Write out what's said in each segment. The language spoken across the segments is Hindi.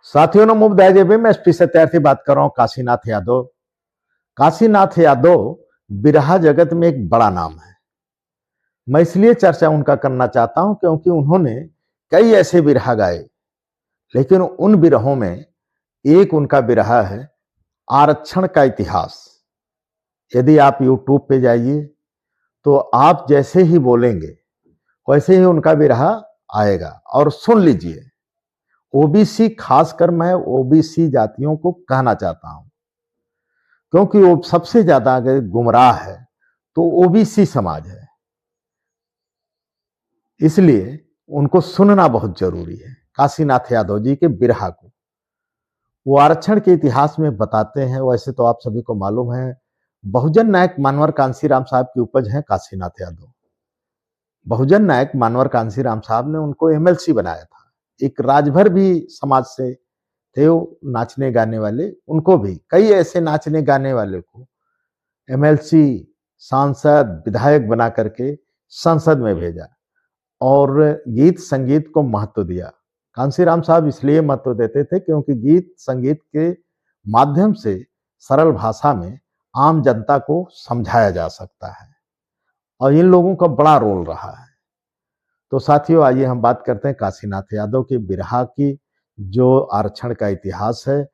साथियों नमो बुद्धाय मैं एसपी सत्यार्थी बात कर रहा हूं। काशीनाथ यादव। काशीनाथ यादव बिरहा जगत में एक बड़ा नाम है। मैं इसलिए चर्चा उनका करना चाहता हूं क्योंकि उन्होंने कई ऐसे बिरहा गाए, लेकिन उन बिरहों में एक उनका बिरहा है आरक्षण का इतिहास। यदि आप यूट्यूब पे जाइए तो आप जैसे ही बोलेंगे वैसे ही उनका बिरहा आएगा और सुन लीजिए। ओबीसी, खासकर मैं ओबीसी जातियों को कहना चाहता हूं क्योंकि वो सबसे ज्यादा अगर गुमराह है तो ओबीसी समाज है, इसलिए उनको सुनना बहुत जरूरी है। काशीनाथ यादव जी के बिरहा को वो आरक्षण के इतिहास में बताते हैं। वैसे तो आप सभी को मालूम है, बहुजन नायक मानवर कांसीराम साहब की उपज है काशीनाथ यादव। बहुजन नायक मानवर कांसीराम साहब ने उनको एमएलसी बनाया था। एक राजभर भी समाज से थे वो नाचने गाने वाले, उनको भी कई ऐसे नाचने गाने वाले को एमएलसी, सांसद, विधायक बना करके संसद में भेजा और गीत संगीत को महत्व दिया। कांसीराम साहब इसलिए महत्व देते थे क्योंकि गीत संगीत के माध्यम से सरल भाषा में आम जनता को समझाया जा सकता है और इन लोगों का बड़ा रोल रहा है। तो साथियों आइए हम बात करते हैं काशीनाथ यादव के बिरहा की। जो आरक्षण का इतिहास है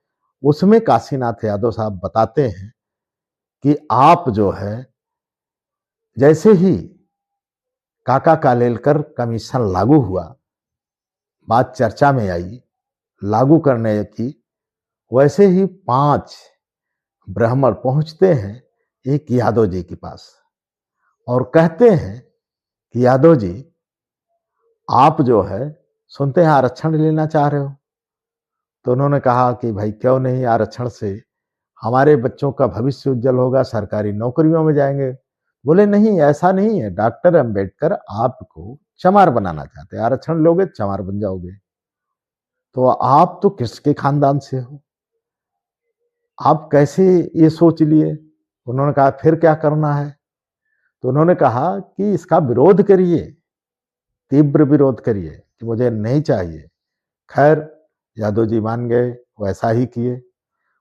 उसमें काशीनाथ यादव साहब बताते हैं कि आप जो है जैसे ही काका कालेलकर कमीशन लागू हुआ, बात चर्चा में आई लागू करने की, वैसे ही 5 ब्राह्मण पहुंचते हैं एक यादव जी के पास और कहते हैं कि यादव जी आप जो है सुनते हैं आरक्षण लेना चाह रहे हो। तो उन्होंने कहा कि भाई क्यों नहीं, आरक्षण से हमारे बच्चों का भविष्य उज्जवल होगा, सरकारी नौकरियों में जाएंगे। बोले नहीं, ऐसा नहीं है, डॉक्टर अंबेडकर आपको चमार बनाना चाहते हैं, आरक्षण लोगे चमार बन जाओगे। तो आप तो किसके खानदान से हो, आप कैसे ये सोच लिए। उन्होंने कहा फिर क्या करना है। तो उन्होंने कहा कि इसका विरोध करिए, तीव्र विरोध करिए कि मुझे नहीं चाहिए। खैर यादव जी मान गए, वैसा ही किए।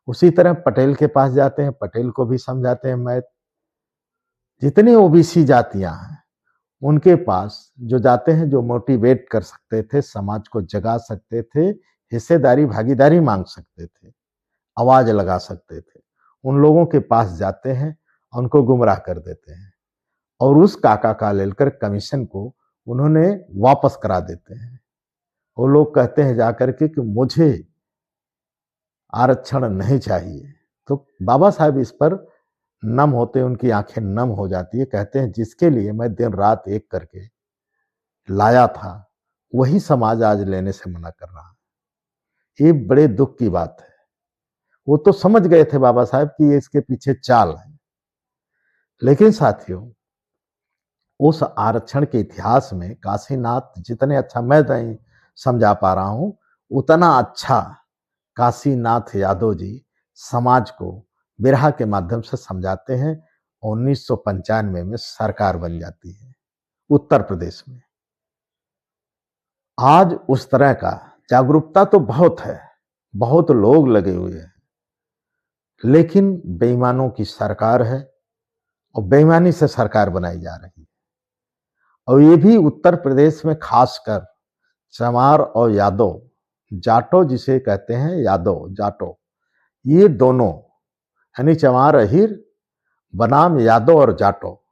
उसी तरह पटेल के पास जाते हैं, पटेल को भी समझाते हैं। मैं जितनी ओबीसी जातियां हैं उनके पास जो जाते हैं, जो मोटिवेट कर सकते थे, समाज को जगा सकते थे, हिस्सेदारी भागीदारी मांग सकते थे, आवाज लगा सकते थे, उन लोगों के पास जाते हैं, उनको गुमराह कर देते हैं और उस काका कालेलकर कमीशन को उन्होंने वापस करा देते हैं। वो लोग कहते हैं जाकर के कि मुझे आरक्षण नहीं चाहिए। तो बाबा साहब इस पर नम होते, उनकी आंखें नम हो जाती है। कहते हैं जिसके लिए मैं दिन रात एक करके लाया था वही समाज आज लेने से मना कर रहा है। ये बड़े दुख की बात है। वो तो समझ गए थे बाबा साहब कि ये इसके पीछे चाल है, लेकिन साथियों उस आरक्षण के इतिहास में काशीनाथ जितने अच्छा मैं नहीं समझा पा रहा हूं, उतना अच्छा काशीनाथ यादव जी समाज को बिरहा के माध्यम से समझाते हैं। 1995 में सरकार बन जाती है उत्तर प्रदेश में। आज उस तरह का जागरूकता तो बहुत है, बहुत लोग लगे हुए हैं, लेकिन बेईमानों की सरकार है और बेईमानी से सरकार बनाई जा रही है। और ये भी उत्तर प्रदेश में खासकर चमार और यादव, जाटो जिसे कहते हैं, यादव जाटो, ये दोनों यानी चमार अहीर बनाम यादव और जाटो,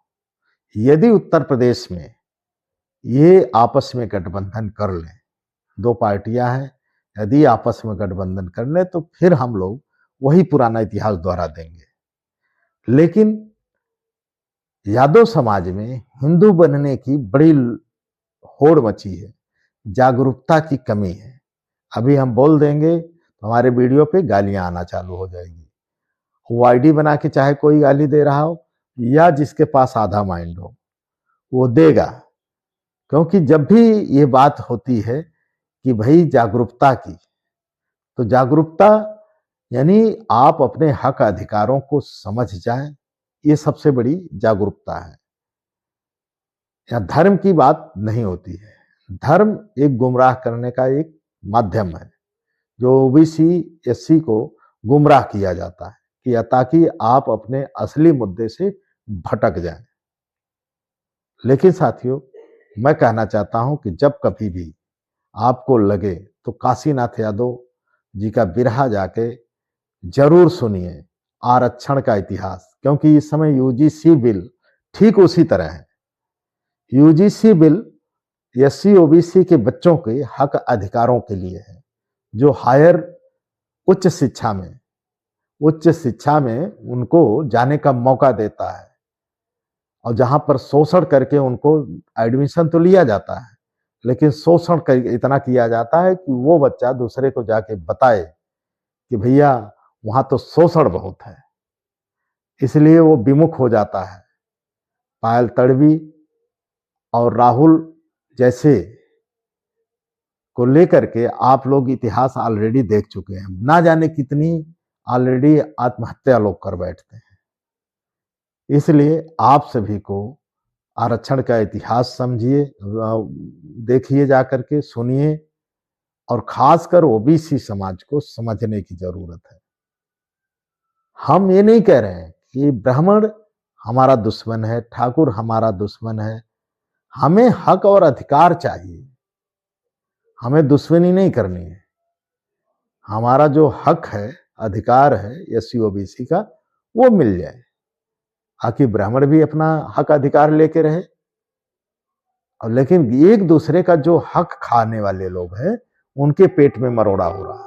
यदि उत्तर प्रदेश में ये आपस में गठबंधन कर लें, 2 पार्टियां हैं, यदि आपस में गठबंधन कर लें तो फिर हम लोग वही पुराना इतिहास दोहरा देंगे। लेकिन यादव समाज में हिंदू बनने की बड़ी होड़ मची है, जागरूकता की कमी है। अभी हम बोल देंगे तो हमारे वीडियो पे गालियां आना चालू हो जाएगी। वो आईडी बना के चाहे कोई गाली दे रहा हो या जिसके पास आधा माइंड हो वो देगा, क्योंकि जब भी ये बात होती है कि भाई जागरूकता की, तो जागरूकता यानी आप अपने हक अधिकारों को समझ जाएं, ये सबसे बड़ी जागरूकता है। यहाँ धर्म की बात नहीं होती है। धर्म एक गुमराह करने का एक माध्यम है। जो ओबीसी एससी को गुमराह किया जाता है कि ताकि आप अपने असली मुद्दे से भटक जाएं। लेकिन साथियों, मैं कहना चाहता हूं कि जब कभी भी आपको लगे तो काशीनाथ यादव जी का बिरहा जाके जरूर सुनिए, आरक्षण का इतिहास। क्योंकि इस समय यूजीसी बिल ठीक उसी तरह है। यूजीसी बिल एससी ओबीसी के बच्चों के हक अधिकारों के लिए है, जो हायर उच्च शिक्षा में उनको जाने का मौका देता है। और जहां पर शोषण करके उनको एडमिशन तो लिया जाता है, लेकिन शोषण इतना किया जाता है कि वो बच्चा दूसरे को जाके बताए कि भैया वहां तो शोषण बहुत है, इसलिए वो विमुख हो जाता है। पायल तड़वी और राहुल जैसे को लेकर के आप लोग इतिहास ऑलरेडी देख चुके हैं। ना जाने कितनी ऑलरेडी आत्महत्या लोग कर बैठते हैं। इसलिए आप सभी को आरक्षण का इतिहास समझिए, देखिए, जाकर के सुनिए, और खासकर ओबीसी समाज को समझने की जरूरत है। हम ये नहीं कह रहे हैं कि ब्राह्मण हमारा दुश्मन है, ठाकुर हमारा दुश्मन है। हमें हक और अधिकार चाहिए, हमें दुश्मनी नहीं करनी है। हमारा जो हक है, अधिकार है एससी ओबीसी का, वो मिल जाए, ताकि ब्राह्मण भी अपना हक अधिकार लेके रहे। और लेकिन एक दूसरे का जो हक खाने वाले लोग हैं, उनके पेट में मरोड़ा हो रहा है।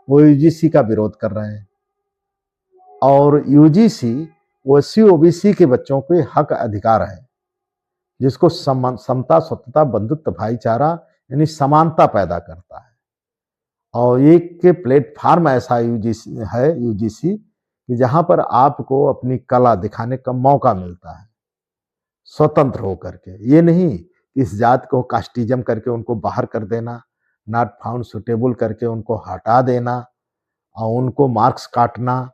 वो यूजीसी का विरोध कर रहे हैं, और यूजीसी वो एससी ओबीसी के बच्चों के हक अधिकार है, जिसको समता, स्वतंत्रता, बंधुत्व, भाईचारा यानी समानता पैदा करता है। और एक प्लेटफॉर्म ऐसा यूजीसी कि जहां पर आपको अपनी कला दिखाने का मौका मिलता है, स्वतंत्र होकर के। ये नहीं इस जात को कास्टिज्म करके उनको बाहर कर देना, नॉट फाउंड सुटेबल करके उनको हटा देना, और उनको मार्क्स काटना,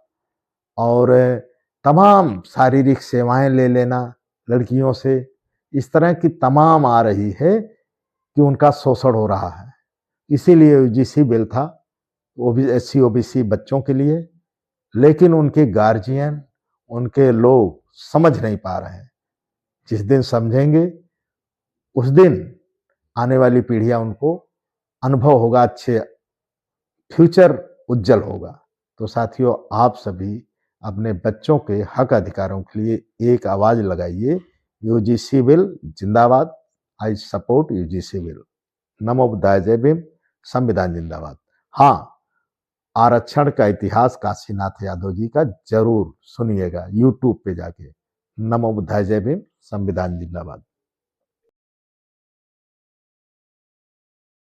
और तमाम शारीरिक सेवाएं ले लेना लड़कियों से। इस तरह की तमाम आ रही है कि उनका शोषण हो रहा है। इसीलिए यूजीसी बिल था एससी ओबीसी बच्चों के लिए, लेकिन उनके गार्जियन, उनके लोग समझ नहीं पा रहे हैं। जिस दिन समझेंगे उस दिन आने वाली पीढ़ियां उनको अनुभव होगा, अच्छे फ्यूचर उज्जवल होगा। तो साथियों, आप सभी अपने बच्चों के हक अधिकारों के लिए एक आवाज लगाइए। यूजीसी बिल जिंदाबाद। I support UGC bill. नमो बुद्धाय, जय भीम, संविधान जिंदाबाद। हाँ, आरक्षण का इतिहास काशीनाथ यादव जी का जरूर सुनिएगा यूट्यूब पे जाके। नमो बुद्धाय, जय भीम, संविधान जिंदाबाद।